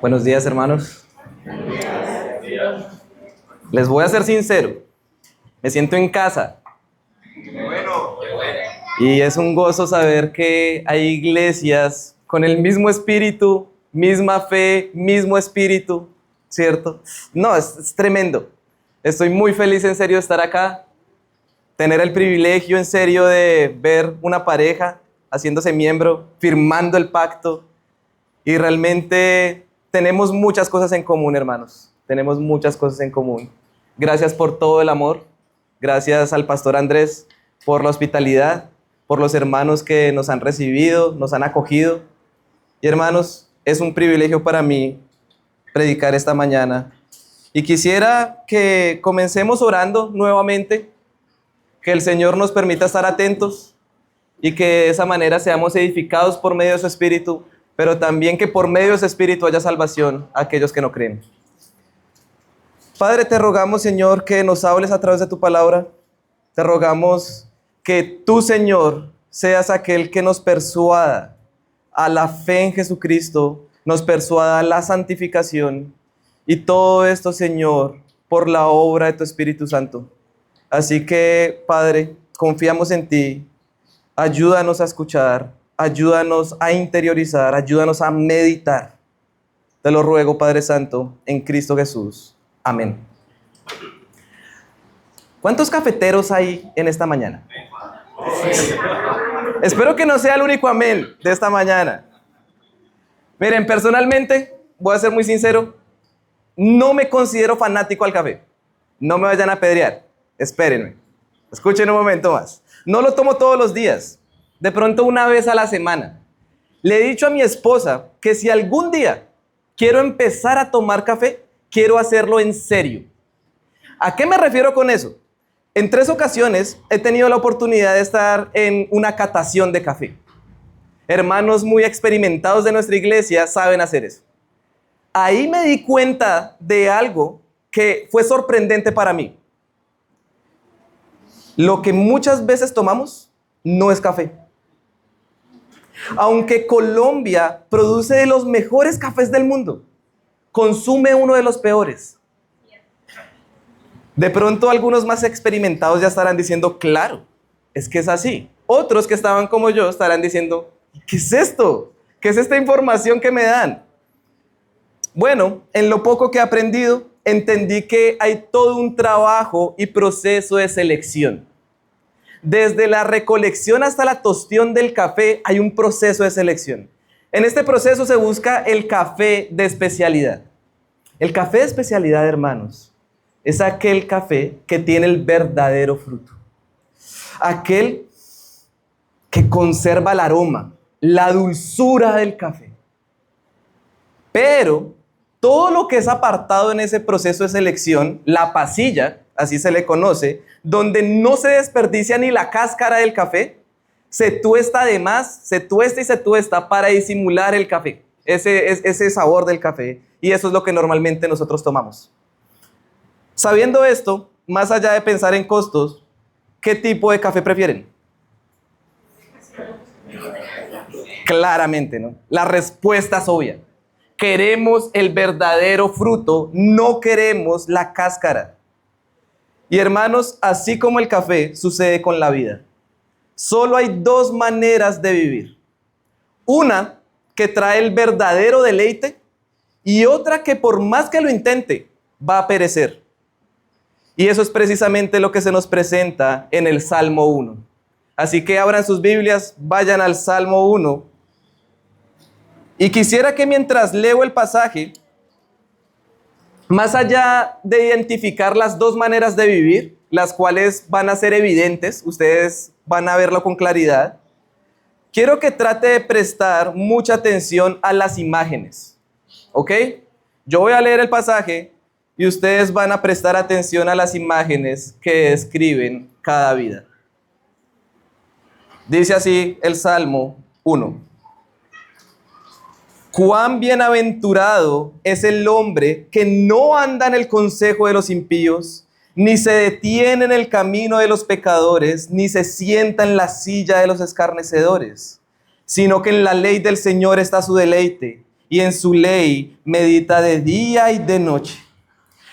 Buenos días, hermanos. Les voy a ser sincero. Me siento en casa. Y es un gozo saber que hay iglesias con el mismo espíritu, misma fe, mismo espíritu, ¿cierto? No, es tremendo. Estoy muy feliz en serio de estar acá. Tener el privilegio en serio de ver una pareja haciéndose miembro, firmando el pacto. Y realmente tenemos muchas cosas en común, hermanos. Tenemos muchas cosas en común. Gracias por todo el amor. Gracias al pastor Andrés por la hospitalidad, por los hermanos que nos han recibido, nos han acogido. Y hermanos, es un privilegio para mí predicar esta mañana. Y quisiera que comencemos orando nuevamente, que el Señor nos permita estar atentos y que de esa manera seamos edificados por medio de su Espíritu, pero también que por medio de ese Espíritu haya salvación a aquellos que no creen. Padre, te rogamos, Señor, que nos hables a través de tu palabra. Te rogamos que tú, Señor, seas aquel que nos persuada a la fe en Jesucristo, nos persuada a la santificación y todo esto, Señor, por la obra de tu Espíritu Santo. Así que, Padre, confiamos en ti. Ayúdanos a escuchar, ayúdanos a interiorizar, ayúdanos a meditar. Te lo ruego, Padre Santo, en Cristo Jesús. Amén. ¿Cuántos cafeteros hay en esta mañana? Espero que no sea el único amén de esta mañana. Miren, personalmente, voy a ser muy sincero, no me considero fanático al café. No me vayan a apedrear. Espérenme. Escuchen un momento más. No lo tomo todos los días. De pronto una vez a la semana. Le he dicho a mi esposa que si algún día quiero empezar a tomar café, quiero hacerlo en serio. ¿A qué me refiero con eso? En 3 ocasiones he tenido la oportunidad de estar en una catación de café. Hermanos muy experimentados de nuestra iglesia saben hacer eso. Ahí me di cuenta de algo que fue sorprendente para mí. Lo que muchas veces tomamos no es café. Aunque Colombia produce de los mejores cafés del mundo, consume uno de los peores. De pronto algunos más experimentados ya estarán diciendo, claro, es que es así. Otros que estaban como yo estarán diciendo, ¿qué es esto? ¿Qué es esta información que me dan? Bueno, en lo poco que he aprendido, entendí que hay todo un trabajo y proceso de selección. Desde la recolección hasta la tostión del café hay un proceso de selección. En este proceso se busca el café de especialidad. El café de especialidad, hermanos, es aquel café que tiene el verdadero fruto. Aquel que conserva el aroma, la dulzura del café. Pero todo lo que es apartado en ese proceso de selección, la pasilla, así se le conoce, donde no se desperdicia ni la cáscara del café, se tuesta además, se tuesta y se tuesta para disimular el café, ese sabor del café, y eso es lo que normalmente nosotros tomamos. Sabiendo esto, más allá de pensar en costos, ¿qué tipo de café prefieren? Claramente, ¿no? La respuesta es obvia. Queremos el verdadero fruto, no queremos la cáscara. Y hermanos, así como el café, sucede con la vida. Solo hay 2 maneras de vivir. Una que trae el verdadero deleite y otra que por más que lo intente, va a perecer. Y eso es precisamente lo que se nos presenta en el Salmo 1. Así que abran sus Biblias, vayan al Salmo 1. Y quisiera que mientras leo el pasaje, más allá de identificar las 2 maneras de vivir, las cuales van a ser evidentes, ustedes van a verlo con claridad, quiero que trate de prestar mucha atención a las imágenes, ¿ok? Yo voy a leer el pasaje y ustedes van a prestar atención a las imágenes que describen cada vida. Dice así el Salmo 1. Cuán bienaventurado es el hombre que no anda en el consejo de los impíos, ni se detiene en el camino de los pecadores, ni se sienta en la silla de los escarnecedores, sino que en la ley del Señor está su deleite, y en su ley medita de día y de noche.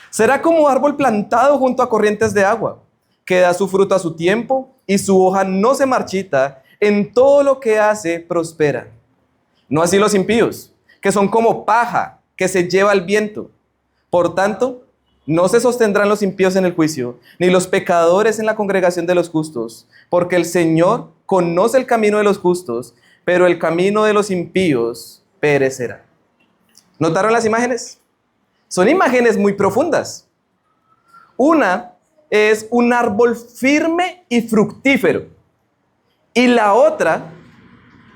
Será como árbol plantado junto a corrientes de agua, que da su fruto a su tiempo y su hoja no se marchita, en todo lo que hace prospera. No así los impíos, que son como paja que se lleva el viento. Por tanto, no se sostendrán los impíos en el juicio, ni los pecadores en la congregación de los justos, porque el Señor conoce el camino de los justos, pero el camino de los impíos perecerá. ¿Notaron las imágenes? Son imágenes muy profundas. Una es un árbol firme y fructífero, y la otra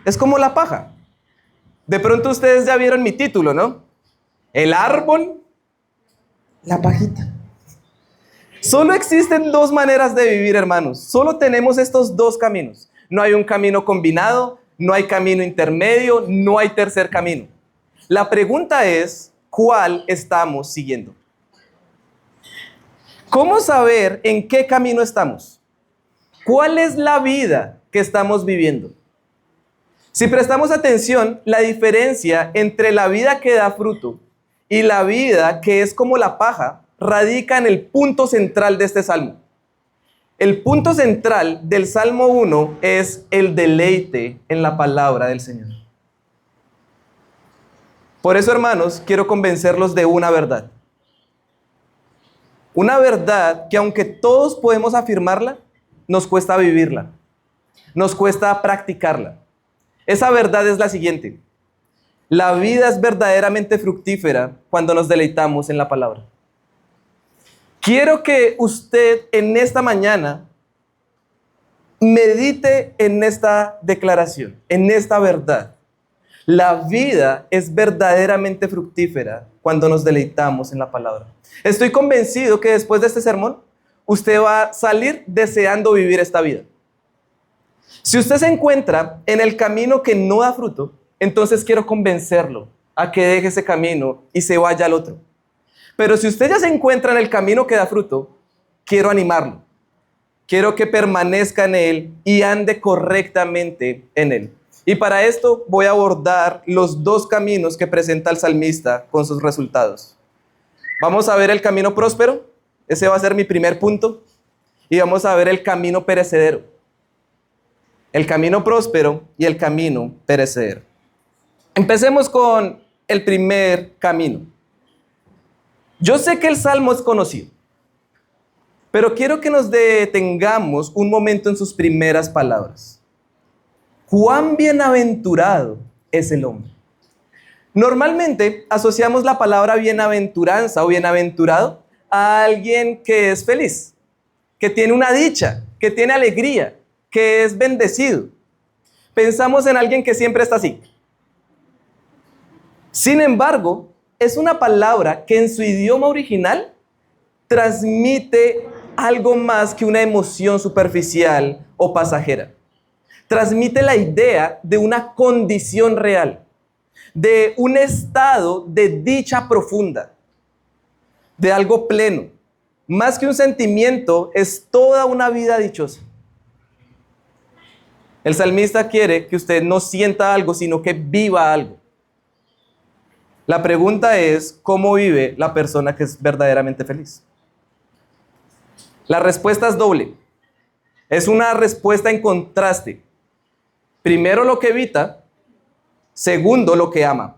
es como la paja. De pronto ustedes ya vieron mi título, ¿no? El árbol, la pajita. Solo existen dos maneras de vivir, hermanos. Solo tenemos estos dos caminos. No hay un camino combinado, no hay camino intermedio, no hay tercer camino. La pregunta es, ¿cuál estamos siguiendo? ¿Cómo saber en qué camino estamos? ¿Cuál es la vida que estamos viviendo? Si prestamos atención, la diferencia entre la vida que da fruto y la vida que es como la paja radica en el punto central de este salmo. El punto central del Salmo 1 es el deleite en la palabra del Señor. Por eso, hermanos, quiero convencerlos de una verdad. Una verdad que aunque todos podemos afirmarla, nos cuesta vivirla. Nos cuesta practicarla. Esa verdad es la siguiente: la vida es verdaderamente fructífera cuando nos deleitamos en la palabra. Quiero que usted en esta mañana medite en esta declaración, en esta verdad. La vida es verdaderamente fructífera cuando nos deleitamos en la palabra. Estoy convencido que después de este sermón, usted va a salir deseando vivir esta vida. Si usted se encuentra en el camino que no da fruto, entonces quiero convencerlo a que deje ese camino y se vaya al otro. Pero si usted ya se encuentra en el camino que da fruto, quiero animarlo. Quiero que permanezca en él y ande correctamente en él. Y para esto voy a abordar los dos caminos que presenta el salmista con sus resultados. Vamos a ver el camino próspero, ese va a ser mi primer punto, y vamos a ver el camino perecedero. El camino próspero y el camino perecedero. Empecemos con el primer camino. Yo sé que el Salmo es conocido, pero quiero que nos detengamos un momento en sus primeras palabras. ¿Cuán bienaventurado es el hombre? Normalmente asociamos la palabra bienaventuranza o bienaventurado a alguien que es feliz, que tiene una dicha, que tiene alegría, que es bendecido. Pensamos en alguien que siempre está así. Sin embargo, es una palabra que en su idioma original transmite algo más que una emoción superficial o pasajera. Transmite la idea de una condición real, de un estado de dicha profunda, de algo pleno. Más que un sentimiento, es toda una vida dichosa. El salmista quiere que usted no sienta algo, sino que viva algo. La pregunta es, ¿cómo vive la persona que es verdaderamente feliz? La respuesta es doble. Es una respuesta en contraste. Primero, lo que evita. Segundo, lo que ama.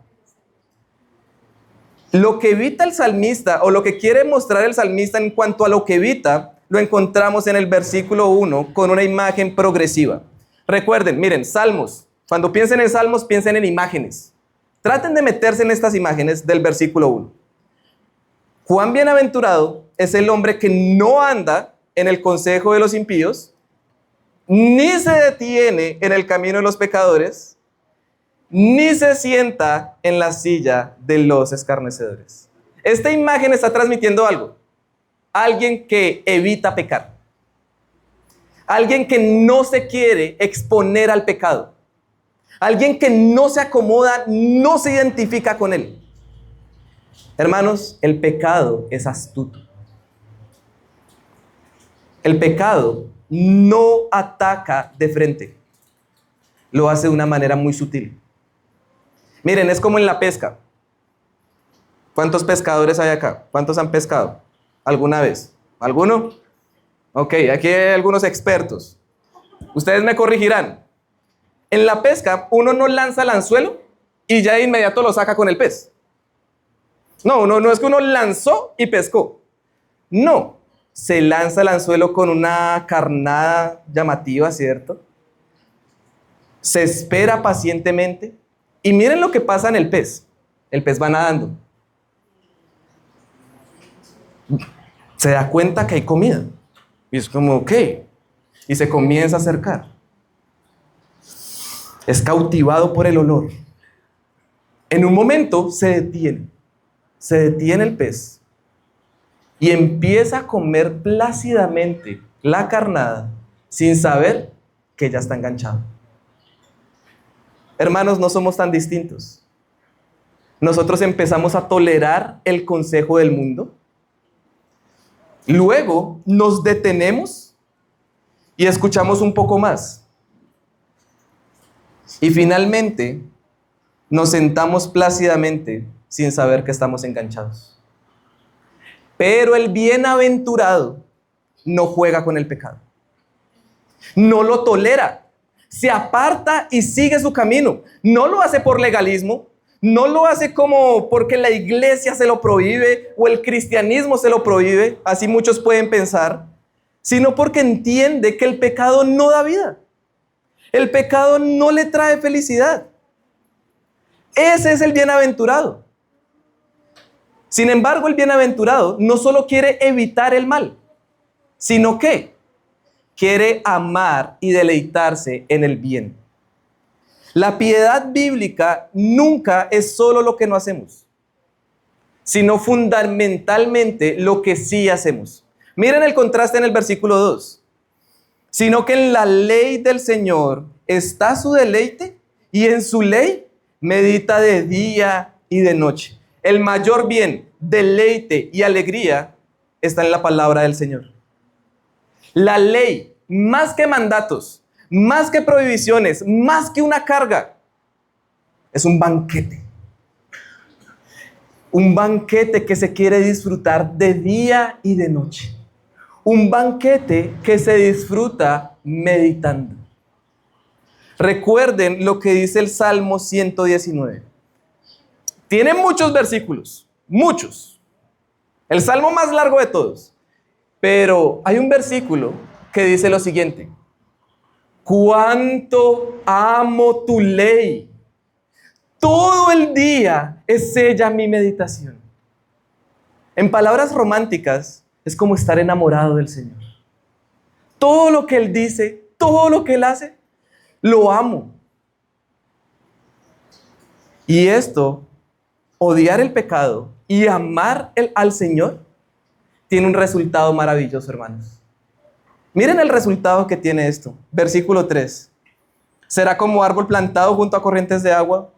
Lo que evita el salmista, o lo que quiere mostrar el salmista en cuanto a lo que evita, lo encontramos en el versículo 1 con una imagen progresiva. Recuerden, miren, salmos. Cuando piensen en salmos, piensen en imágenes. Traten de meterse en estas imágenes del versículo 1. Cuán bienaventurado es el hombre que no anda en el consejo de los impíos, ni se detiene en el camino de los pecadores, ni se sienta en la silla de los escarnecedores. Esta imagen está transmitiendo algo. Alguien que evita pecar. Alguien que no se quiere exponer al pecado. Alguien que no se acomoda, no se identifica con él. Hermanos, el pecado es astuto. El pecado no ataca de frente. Lo hace de una manera muy sutil. Miren, es como en la pesca. ¿Cuántos pescadores hay acá? ¿Cuántos han pescado alguna vez? ¿Alguno? Ok, aquí hay algunos expertos. Ustedes me corregirán. En la pesca, uno no lanza el anzuelo y ya de inmediato lo saca con el pez. No, no es que uno lanzó y pescó. No, se lanza el anzuelo con una carnada llamativa, ¿cierto? Se espera pacientemente y miren lo que pasa en el pez. El pez va nadando. Se da cuenta que hay comida. Y es como, ok. Y se comienza a acercar. Es cautivado por el olor. En un momento se detiene. Se detiene el pez. Y empieza a comer plácidamente la carnada sin saber que ya está enganchado. Hermanos, no somos tan distintos. Nosotros empezamos a tolerar el consejo del mundo. Luego nos detenemos y escuchamos un poco más. Y finalmente nos sentamos plácidamente sin saber que estamos enganchados. Pero el bienaventurado no juega con el pecado. No lo tolera. Se aparta y sigue su camino. No lo hace por legalismo. No lo hace como porque la iglesia se lo prohíbe o el cristianismo se lo prohíbe, así muchos pueden pensar, sino porque entiende que el pecado no da vida. El pecado no le trae felicidad. Ese es el bienaventurado. Sin embargo, el bienaventurado no solo quiere evitar el mal, sino que quiere amar y deleitarse en el bien. La piedad bíblica nunca es solo lo que no hacemos, sino fundamentalmente lo que sí hacemos. Miren el contraste en el versículo 2. Sino que en la ley del Señor está su deleite y en su ley medita de día y de noche. El mayor bien, deleite y alegría está en la palabra del Señor. La ley, más que mandatos, más que prohibiciones, más que una carga, es un banquete. Un banquete que se quiere disfrutar de día y de noche. Un banquete que se disfruta meditando. Recuerden lo que dice el Salmo 119. Tiene muchos versículos, muchos. El salmo más largo de todos. Pero hay un versículo que dice lo siguiente: cuánto amo tu ley. Todo el día es ella mi meditación. En palabras románticas, es como estar enamorado del Señor. Todo lo que Él dice, todo lo que Él hace, lo amo. Y esto, odiar el pecado y amar al Señor, tiene un resultado maravilloso, hermanos. Miren el resultado que tiene esto. Versículo 3. Será como árbol plantado junto a corrientes de agua,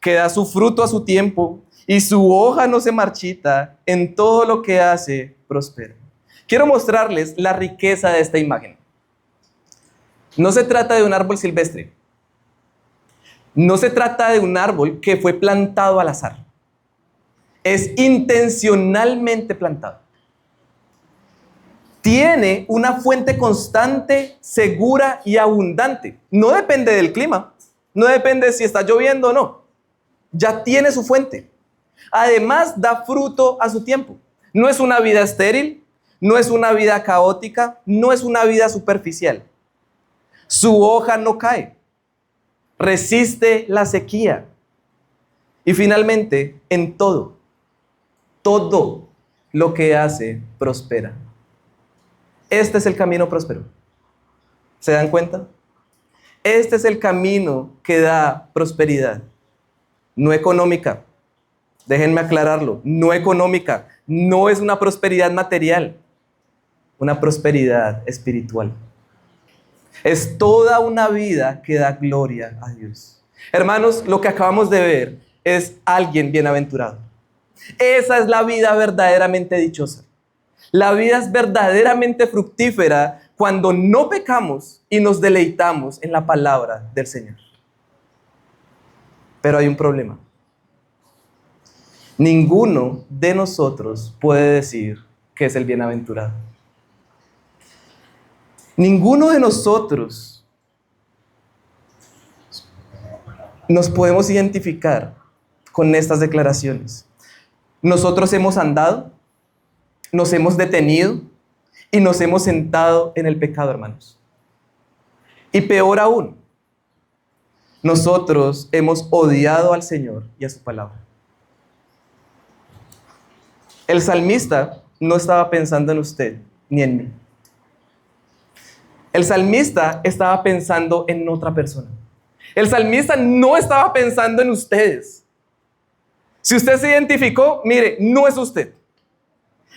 que da su fruto a su tiempo, y su hoja no se marchita, en todo lo que hace prospera. Quiero mostrarles la riqueza de esta imagen. No se trata de un árbol silvestre. No se trata de un árbol que fue plantado al azar. Es intencionalmente plantado. Tiene una fuente constante, segura y abundante. No depende del clima. No depende de si está lloviendo o no. Ya tiene su fuente. Además, da fruto a su tiempo. No es una vida estéril, no es una vida caótica, no es una vida superficial. Su hoja no cae. Resiste la sequía. Y finalmente, en todo lo que hace prospera. Este es el camino próspero. ¿Se dan cuenta? Este es el camino que da prosperidad. No económica. Déjenme aclararlo. No económica. No es una prosperidad material. Una prosperidad espiritual. Es toda una vida que da gloria a Dios. Hermanos, lo que acabamos de ver es alguien bienaventurado. Esa es la vida verdaderamente dichosa. La vida es verdaderamente fructífera cuando no pecamos y nos deleitamos en la palabra del Señor. Pero hay un problema. Ninguno de nosotros puede decir que es el bienaventurado. Ninguno de nosotros nos podemos identificar con estas declaraciones. Nosotros hemos andado, nos hemos detenido y nos hemos sentado en el pecado, hermanos. Y peor aún, nosotros hemos odiado al Señor y a su palabra. El salmista no estaba pensando en usted ni en mí. El salmista estaba pensando en otra persona. El salmista no estaba pensando en ustedes. Si usted se identificó, mire, no es usted.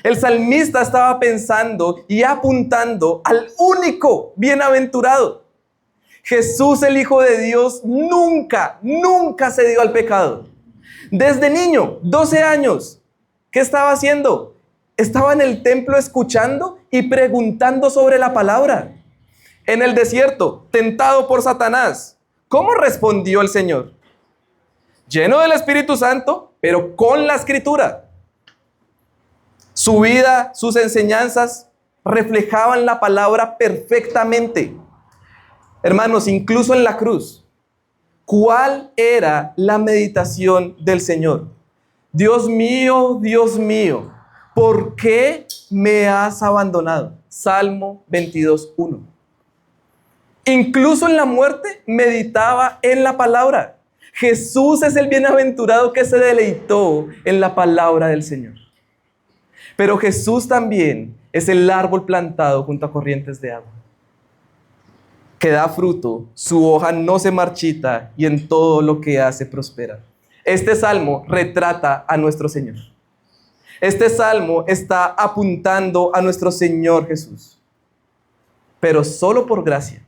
El salmista estaba pensando y apuntando al único bienaventurado. Jesús, el Hijo de Dios, nunca se dio al pecado. Desde niño, 12 años, ¿qué estaba haciendo? Estaba en el templo escuchando y preguntando sobre la palabra. En el desierto, tentado por Satanás, ¿cómo respondió el Señor? Lleno del Espíritu Santo, pero con la Escritura. Su vida, sus enseñanzas reflejaban la palabra perfectamente. Hermanos, incluso en la cruz, ¿cuál era la meditación del Señor? Dios mío, ¿por qué me has abandonado? Salmo 22:1. Incluso en la muerte meditaba en la palabra. Jesús es el bienaventurado que se deleitó en la palabra del Señor. Pero Jesús también es el árbol plantado junto a corrientes de agua, que da fruto, su hoja no se marchita y en todo lo que hace prospera. Este salmo retrata a nuestro Señor. Este salmo está apuntando a nuestro Señor Jesús. Pero solo por gracia,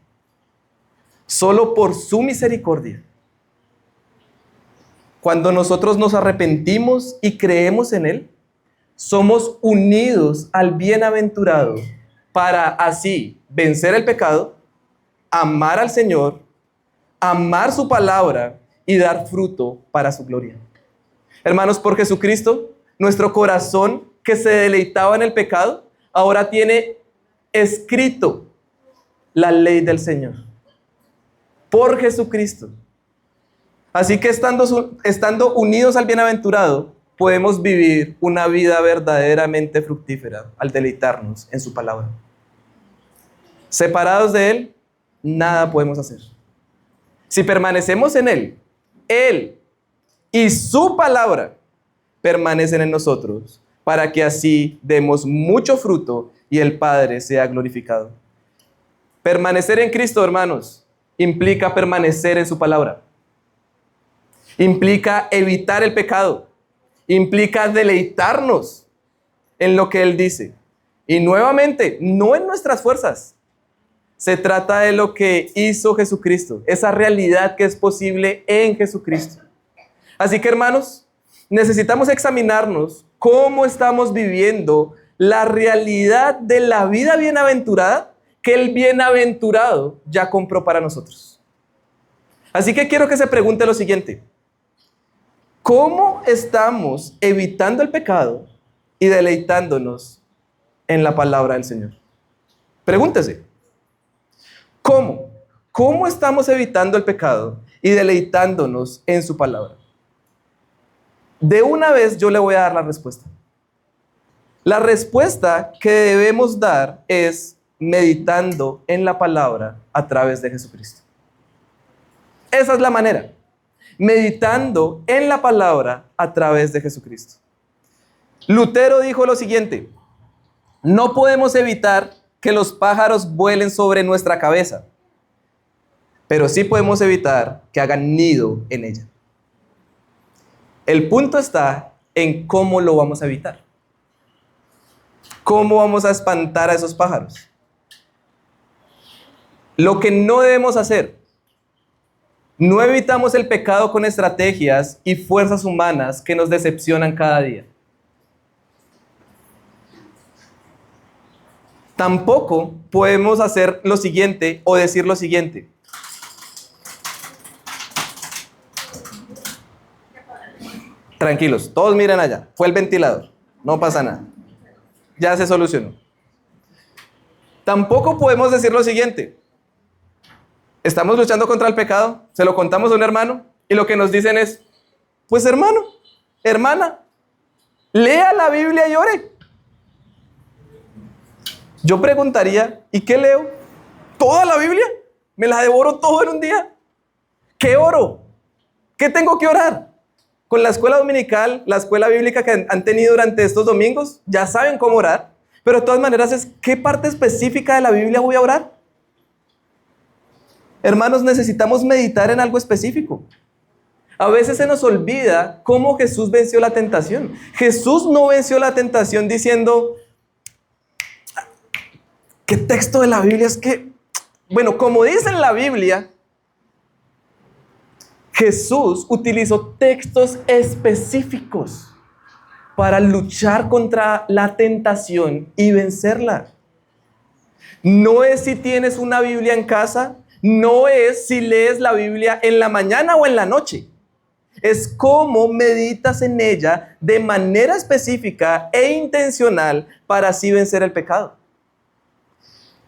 solo por su misericordia. Cuando nosotros nos arrepentimos y creemos en Él, somos unidos al bienaventurado para así vencer el pecado, amar al Señor, amar su palabra y dar fruto para su gloria. Hermanos, por Jesucristo, nuestro corazón que se deleitaba en el pecado, ahora tiene escrito la ley del Señor. Por Jesucristo. Así que estando unidos al bienaventurado, podemos vivir una vida verdaderamente fructífera al deleitarnos en su palabra. Separados de Él, nada podemos hacer. Si permanecemos en Él y su palabra permanecen en nosotros, para que así demos mucho fruto y el Padre sea glorificado. Permanecer en Cristo, hermanos, implica permanecer en su palabra. Implica evitar el pecado. Implica deleitarnos en lo que Él dice. Y nuevamente, no en nuestras fuerzas. Se trata de lo que hizo Jesucristo, esa realidad que es posible en Jesucristo. Así que, hermanos, necesitamos examinarnos cómo estamos viviendo la realidad de la vida bienaventurada que el bienaventurado ya compró para nosotros. Así que quiero que se pregunte lo siguiente: ¿cómo estamos evitando el pecado y deleitándonos en la palabra del Señor? Pregúntese. ¿Cómo? ¿Cómo estamos evitando el pecado y deleitándonos en su palabra? De una vez yo le voy a dar la respuesta. La respuesta que debemos dar es meditando en la palabra a través de Jesucristo. Esa es la manera. Meditando en la palabra a través de Jesucristo. Lutero dijo lo siguiente: no podemos evitar que los pájaros vuelen sobre nuestra cabeza, pero sí podemos evitar que hagan nido en ella. El punto está en cómo lo vamos a evitar. ¿Cómo vamos a espantar a esos pájaros? Lo que no debemos hacer: no evitamos el pecado con estrategias y fuerzas humanas que nos decepcionan cada día. Tampoco podemos hacer lo siguiente o decir lo siguiente: Tranquilos, todos miren allá. Fue el ventilador. No pasa nada. Ya se solucionó. Tampoco podemos decir lo siguiente. Estamos luchando contra el pecado, se lo contamos a un hermano y lo que nos dicen es, pues hermano, hermana, lea la Biblia y ore. Yo preguntaría, ¿y qué leo? ¿Toda la Biblia? ¿Me la devoro todo en un día? ¿Qué oro? ¿Qué tengo que orar? Con la escuela dominical, la escuela bíblica que han tenido durante estos domingos, ya saben cómo orar, pero de todas maneras es, ¿qué parte específica de la Biblia voy a orar? Hermanos, necesitamos meditar en algo específico. A veces se nos olvida cómo Jesús venció la tentación. Jesús no venció la tentación diciendo, ¿qué texto de la Biblia es que? Bueno, como dice en la Biblia, Jesús utilizó textos específicos para luchar contra la tentación y vencerla. No es si tienes una Biblia en casa, no es si lees la Biblia en la mañana o en la noche. Es cómo meditas en ella de manera específica e intencional para así vencer el pecado.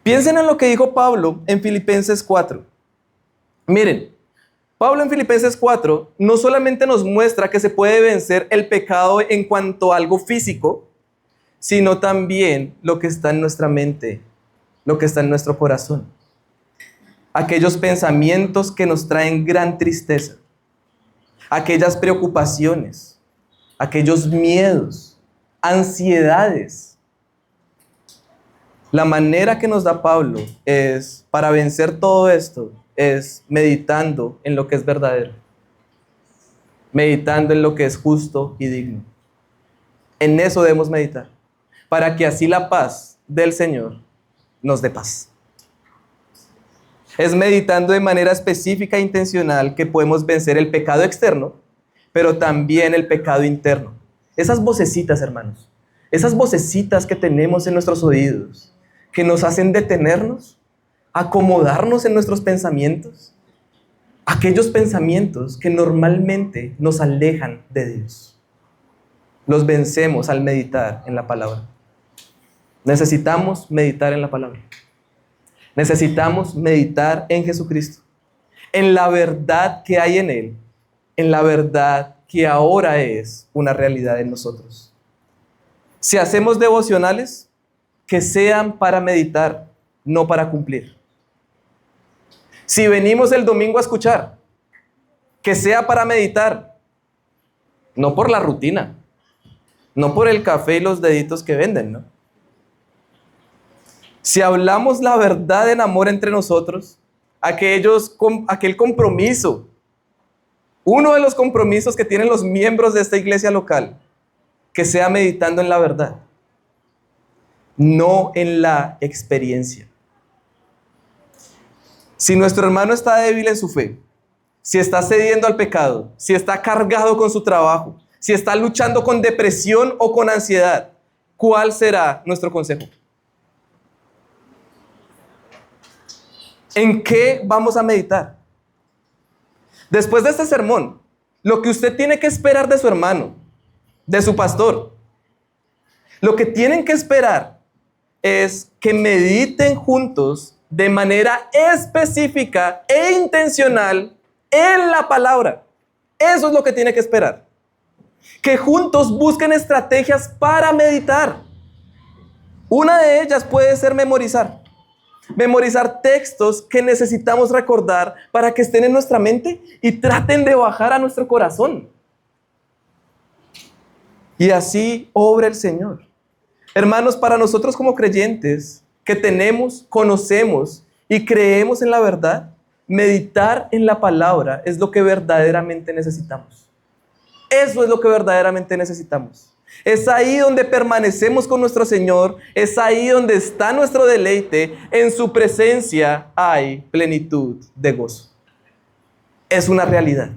Piensen en lo que dijo Pablo en Filipenses 4. Miren, Pablo en Filipenses 4 no solamente nos muestra que se puede vencer el pecado en cuanto a algo físico, sino también lo que está en nuestra mente, lo que está en nuestro corazón. Aquellos pensamientos que nos traen gran tristeza, aquellas preocupaciones, aquellos miedos, ansiedades. La manera que nos da Pablo es, para vencer todo esto, es meditando en lo que es verdadero, meditando en lo que es justo y digno. En eso debemos meditar, para que así la paz del Señor nos dé paz. Es meditando de manera específica e intencional que podemos vencer el pecado externo, pero también el pecado interno. Esas vocecitas, hermanos, esas vocecitas que tenemos en nuestros oídos, que nos hacen detenernos, acomodarnos en nuestros pensamientos, aquellos pensamientos que normalmente nos alejan de Dios. Los vencemos al meditar en la palabra. Necesitamos meditar en la palabra. Necesitamos meditar en Jesucristo, en la verdad que hay en Él, en la verdad que ahora es una realidad en nosotros. Si hacemos devocionales, que sean para meditar, no para cumplir. Si venimos el domingo a escuchar, que sea para meditar, no por la rutina, no por el café y los deditos que venden, ¿no? Si hablamos la verdad en amor entre nosotros, aquel compromiso, uno de los compromisos que tienen los miembros de esta iglesia local, que sea meditando en la verdad, no en la experiencia. Si nuestro hermano está débil en su fe, si está cediendo al pecado, si está cargado con su trabajo, si está luchando con depresión o con ansiedad, ¿cuál será nuestro consejo? ¿En qué vamos a meditar? Después de este sermón, lo que usted tiene que esperar de su hermano, de su pastor, lo que tienen que esperar es que mediten juntos de manera específica e intencional en la palabra. Eso es lo que tiene que esperar. Que juntos busquen estrategias para meditar. Una de ellas puede ser memorizar. Memorizar textos que necesitamos recordar para que estén en nuestra mente y traten de bajar a nuestro corazón. Y así obra el Señor. Hermanos, para nosotros como creyentes que tenemos, conocemos y creemos en la verdad, meditar en la palabra es lo que verdaderamente necesitamos. Eso es lo que verdaderamente necesitamos. Es ahí donde permanecemos con nuestro Señor, es ahí donde está nuestro deleite. En su presencia hay plenitud de gozo. Es una realidad.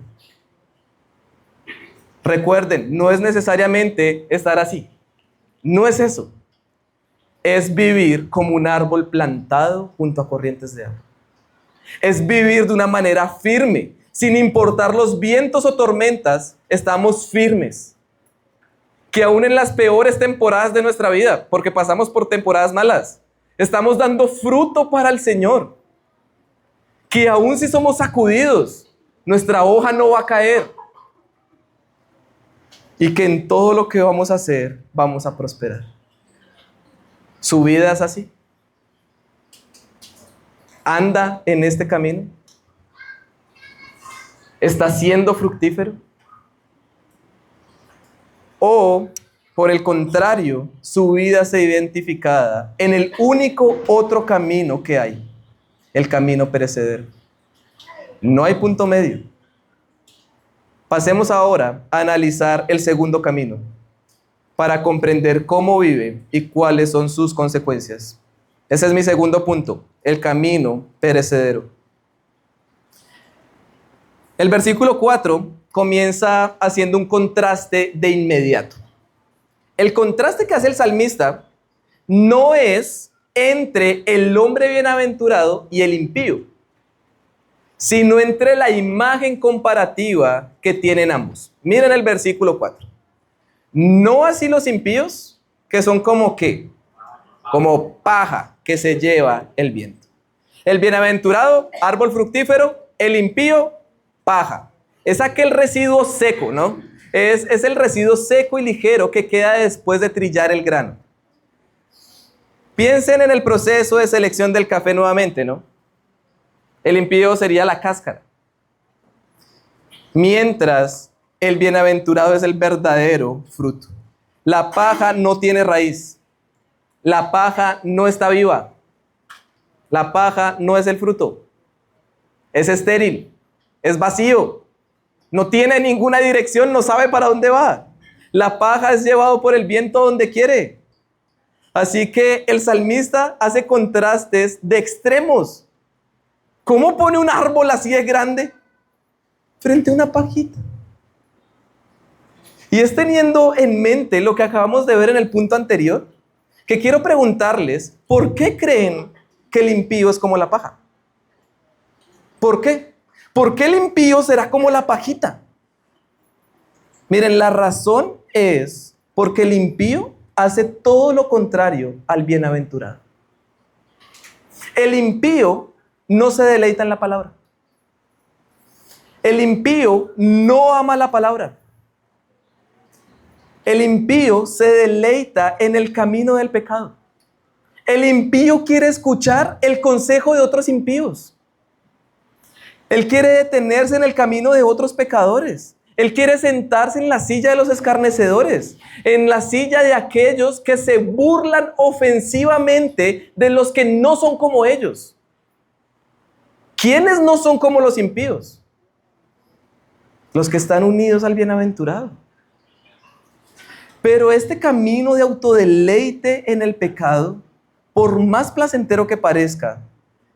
Recuerden, no es necesariamente estar así. No es eso. Es vivir como un árbol plantado junto a corrientes de agua. Es vivir de una manera firme, sin importar los vientos o tormentas, estamos firmes. Que aún en las peores temporadas de nuestra vida, porque pasamos por temporadas malas, estamos dando fruto para el Señor. Que aún si somos sacudidos, nuestra hoja no va a caer. Y que en todo lo que vamos a hacer, vamos a prosperar. ¿Su vida es así? ¿Anda en este camino? ¿Está siendo fructífero? ¿O, por el contrario, su vida se identificada en el único otro camino que hay? El camino perecedero. No hay punto medio. Pasemos ahora a analizar el segundo camino para comprender cómo vive y cuáles son sus consecuencias. Ese es mi segundo punto, el camino perecedero. El versículo 4 comienza haciendo un contraste de inmediato. El contraste que hace el salmista no es entre el hombre bienaventurado y el impío, sino entre la imagen comparativa que tienen ambos. Miren el versículo 4. No así los impíos, que son como ¿qué? Como paja que se lleva el viento. El bienaventurado, árbol fructífero; el impío, paja. Es aquel residuo seco, ¿no? Es el residuo seco y ligero que queda después de trillar el grano. Piensen en el proceso de selección del café nuevamente, ¿no? El impío sería la cáscara, mientras el bienaventurado es el verdadero fruto. La paja no tiene raíz. La paja no está viva. La paja no es el fruto. Es estéril. Es vacío. No tiene ninguna dirección. No sabe para dónde va. La paja es llevado por el viento donde quiere. Así que el salmista hace contrastes de extremos. ¿Cómo pone un árbol así de grande frente a una pajita? Y es teniendo en mente lo que acabamos de ver en el punto anterior, que quiero preguntarles, ¿por qué creen que el impío es como la paja? ¿Por qué? ¿Por qué el impío será como la pajita? Miren, la razón es porque el impío hace todo lo contrario al bienaventurado. El impío no se deleita en la palabra. El impío no ama la palabra. El impío se deleita en el camino del pecado. El impío quiere escuchar el consejo de otros impíos. Él quiere detenerse en el camino de otros pecadores. Él quiere sentarse en la silla de los escarnecedores, en la silla de aquellos que se burlan ofensivamente de los que no son como ellos. ¿Quiénes no son como los impíos? Los que están unidos al bienaventurado. Pero este camino de autodeleite en el pecado, por más placentero que parezca,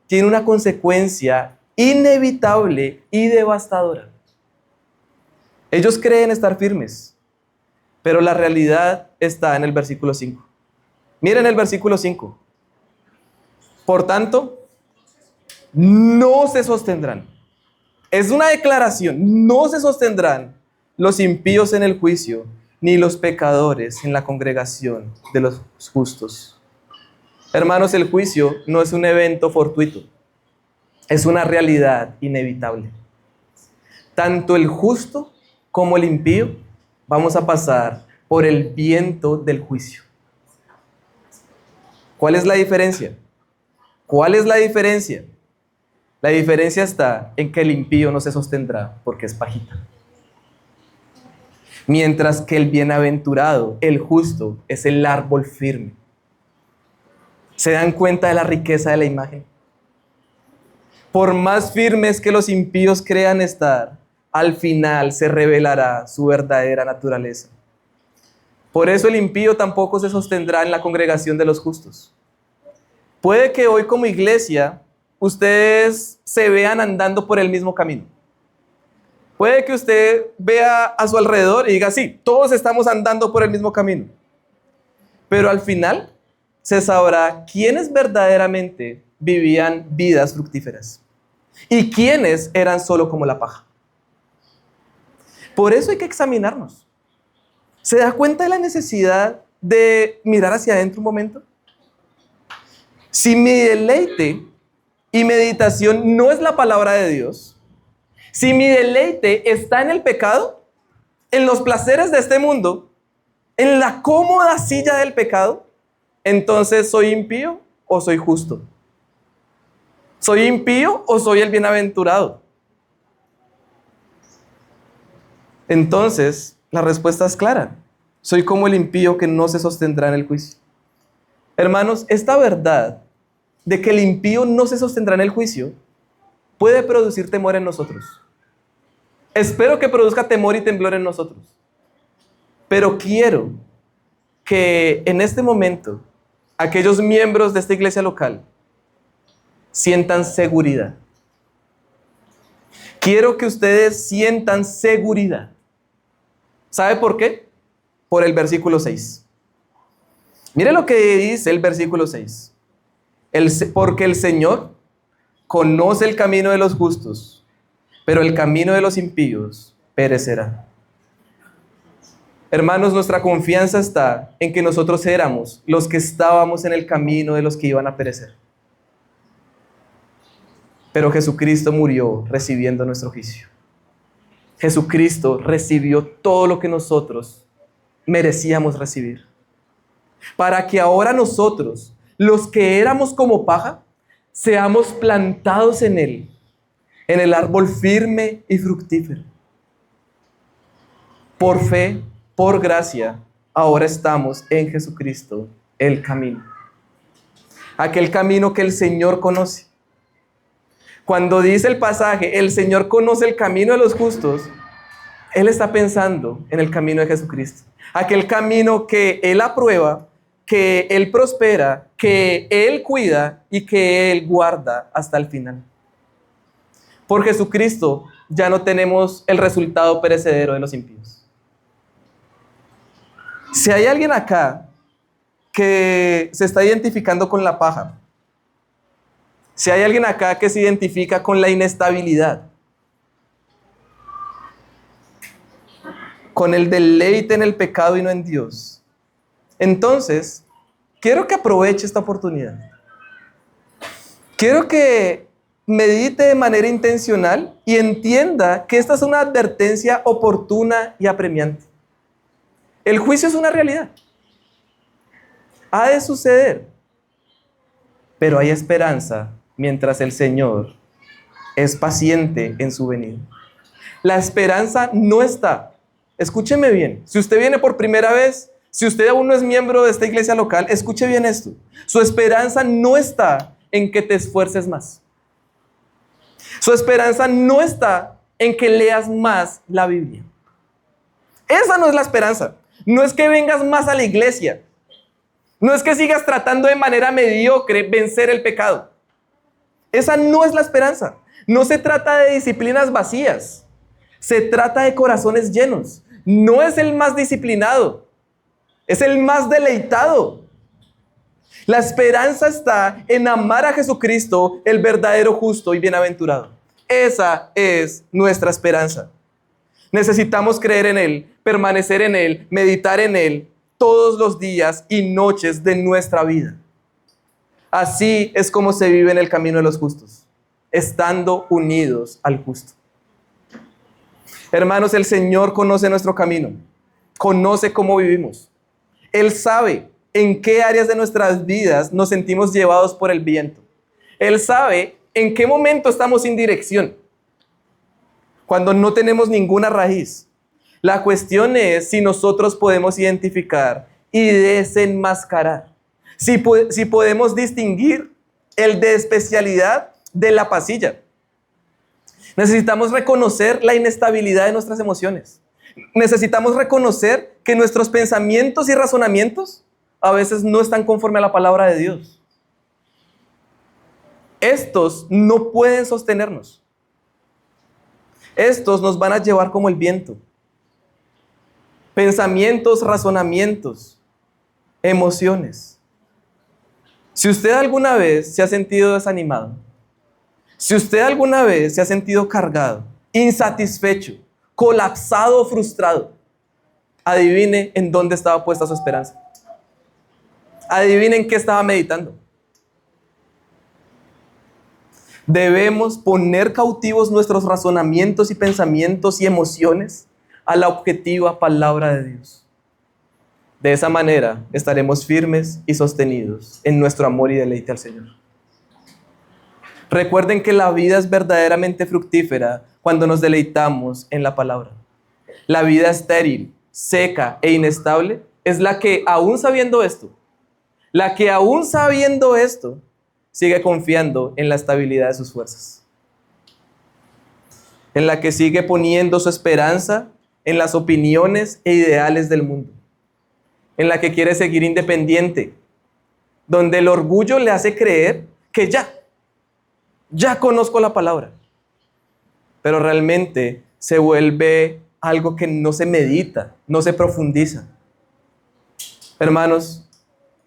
tiene una consecuencia inevitable y devastadora. Ellos creen estar firmes, pero la realidad está en el versículo 5. Miren el versículo 5. Por tanto, no se sostendrán. Es una declaración. No se sostendrán los impíos en el juicio, ni los pecadores en la congregación de los justos. Hermanos, el juicio no es un evento fortuito. Es una realidad inevitable. Tanto el justo como el impío vamos a pasar por el viento del juicio. ¿Cuál es la diferencia? ¿Cuál es la diferencia? La diferencia está en que el impío no se sostendrá porque es pajita. Mientras que el bienaventurado, el justo, es el árbol firme. ¿Se dan cuenta de la riqueza de la imagen? Por más firmes que los impíos crean estar, al final se revelará su verdadera naturaleza. Por eso el impío tampoco se sostendrá en la congregación de los justos. Puede que hoy como iglesia ustedes se vean andando por el mismo camino. Puede que usted vea a su alrededor y diga, sí, todos estamos andando por el mismo camino. Pero al final se sabrá quiénes verdaderamente vivían vidas fructíferas y quiénes eran solo como la paja. Por eso hay que examinarnos. ¿Se da cuenta de la necesidad de mirar hacia adentro un momento? Si mi deleite y meditación no es la palabra de Dios, si mi deleite está en el pecado, en los placeres de este mundo, en la cómoda silla del pecado, entonces ¿soy impío o soy justo? ¿Soy impío o soy el bienaventurado? Entonces, la respuesta es clara. Soy como el impío que no se sostendrá en el juicio. Hermanos, esta verdad de que el impío no se sostendrá en el juicio puede producir temor en nosotros. Espero que produzca temor y temblor en nosotros. Pero quiero que en este momento aquellos miembros de esta iglesia local sientan seguridad. Quiero que ustedes sientan seguridad. ¿Sabe por qué? Por el versículo 6. Mire lo que dice el versículo 6. Porque el Señor conoce el camino de los justos, pero el camino de los impíos perecerá. Hermanos, nuestra confianza está en que nosotros éramos los que estábamos en el camino de los que iban a perecer. Pero Jesucristo murió recibiendo nuestro juicio. Jesucristo recibió todo lo que nosotros merecíamos recibir. Para que ahora nosotros, los que éramos como paja, seamos plantados en Él, en el árbol firme y fructífero. Por fe, por gracia, ahora estamos en Jesucristo, el camino. Aquel camino que el Señor conoce. Cuando dice el pasaje, el Señor conoce el camino de los justos, Él está pensando en el camino de Jesucristo. Aquel camino que Él aprueba, que Él prospera, que Él cuida y que Él guarda hasta el final. Por Jesucristo ya no tenemos el resultado perecedero de los impíos. Si hay alguien acá que se está identificando con la paja, si hay alguien acá que se identifica con la inestabilidad, con el deleite en el pecado y no en Dios, entonces quiero que aproveche esta oportunidad. Quiero que medite de manera intencional y entienda que esta es una advertencia oportuna y apremiante. El juicio es una realidad. Ha de suceder. Pero hay esperanza mientras el Señor es paciente en su venida. La esperanza no está. Escúcheme bien. Si usted viene por primera vez, si usted aún no es miembro de esta iglesia local, escuche bien esto. Su esperanza no está en que te esfuerces más. Su esperanza no está en que leas más la Biblia. Esa no es la esperanza. No es que vengas más a la iglesia. No es que sigas tratando de manera mediocre vencer el pecado. Esa no es la esperanza. No se trata de disciplinas vacías. Se trata de corazones llenos. No es el más disciplinado. Es el más deleitado. La esperanza está en amar a Jesucristo, el verdadero justo y bienaventurado. Esa es nuestra esperanza. Necesitamos creer en Él, permanecer en Él, meditar en Él todos los días y noches de nuestra vida. Así es como se vive en el camino de los justos, estando unidos al justo. Hermanos, el Señor conoce nuestro camino, conoce cómo vivimos. Él sabe en qué áreas de nuestras vidas nos sentimos llevados por el viento. Él sabe en qué momento estamos sin dirección, cuando no tenemos ninguna raíz. La cuestión es si nosotros podemos identificar y desenmascarar, si podemos distinguir el de especialidad de la pasilla. Necesitamos reconocer la inestabilidad de nuestras emociones. Necesitamos reconocer que nuestros pensamientos y razonamientos a veces no están conforme a la palabra de Dios. Estos no pueden sostenernos. Estos nos van a llevar como el viento. Pensamientos, razonamientos, emociones. Si usted alguna vez se ha sentido desanimado, si usted alguna vez se ha sentido cargado, insatisfecho, colapsado o frustrado, adivine en dónde estaba puesta su esperanza. Adivine en qué estaba meditando. Debemos poner cautivos nuestros razonamientos y pensamientos y emociones a la objetiva palabra de Dios. De esa manera estaremos firmes y sostenidos en nuestro amor y deleite al Señor. Recuerden que la vida es verdaderamente fructífera cuando nos deleitamos en la palabra. La vida estéril, seca e inestable es la que aún sabiendo esto, sigue confiando en la estabilidad de sus fuerzas. En la que sigue poniendo su esperanza en las opiniones e ideales del mundo. En la que quiere seguir independiente. Donde el orgullo le hace creer que ya conozco la palabra. Pero realmente se vuelve algo que no se medita, no se profundiza. Hermanos,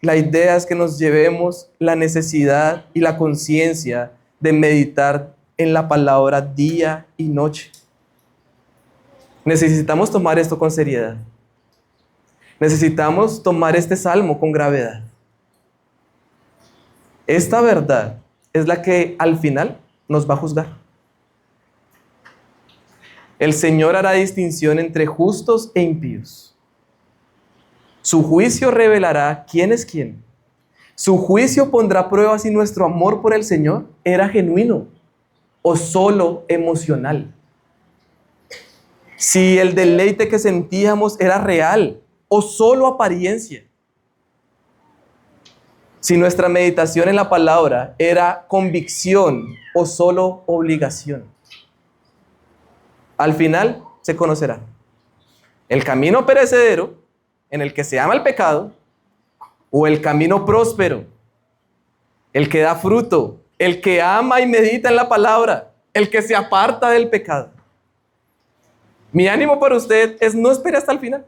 la idea es que nos llevemos la necesidad y la conciencia de meditar en la palabra día y noche. Necesitamos tomar esto con seriedad. Necesitamos tomar este salmo con gravedad. Esta verdad es la que al final nos va a juzgar. El Señor hará distinción entre justos e impíos. Su juicio revelará quién es quién. Su juicio pondrá a prueba si nuestro amor por el Señor era genuino o solo emocional. Si el deleite que sentíamos era real o solo apariencia. Si nuestra meditación en la palabra era convicción o solo obligación. Al final se conocerá el camino perecedero en el que se ama el pecado o el camino próspero, el que da fruto, el que ama y medita en la palabra, el que se aparta del pecado. Mi ánimo para usted es no espere hasta el final.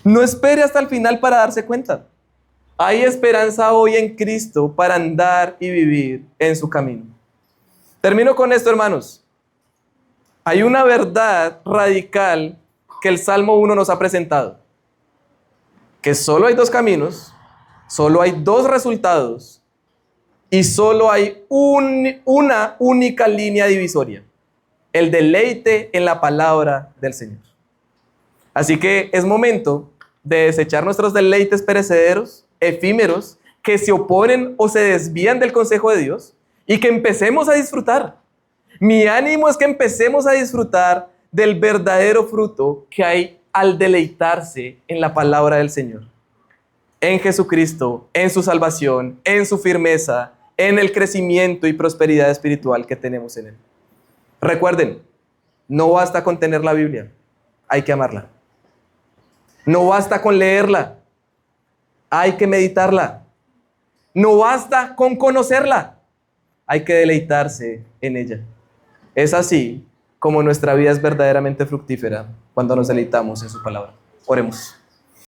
No espere hasta el final para darse cuenta. Hay esperanza hoy en Cristo para andar y vivir en su camino. Termino con esto, hermanos. Hay una verdad radical que el Salmo 1 nos ha presentado. Que solo hay dos caminos, solo hay dos resultados y solo hay una única línea divisoria. El deleite en la palabra del Señor. Así que es momento de desechar nuestros deleites perecederos, efímeros, que se oponen o se desvían del consejo de Dios y que empecemos a disfrutar. Mi ánimo es que empecemos a disfrutar del verdadero fruto que hay al deleitarse en la palabra del Señor. En Jesucristo, en su salvación, en su firmeza, en el crecimiento y prosperidad espiritual que tenemos en Él. Recuerden, no basta con tener la Biblia, hay que amarla. No basta con leerla, hay que meditarla. No basta con conocerla, hay que deleitarse en ella. Es así como nuestra vida es verdaderamente fructífera cuando nos deleitamos en su palabra. Oremos.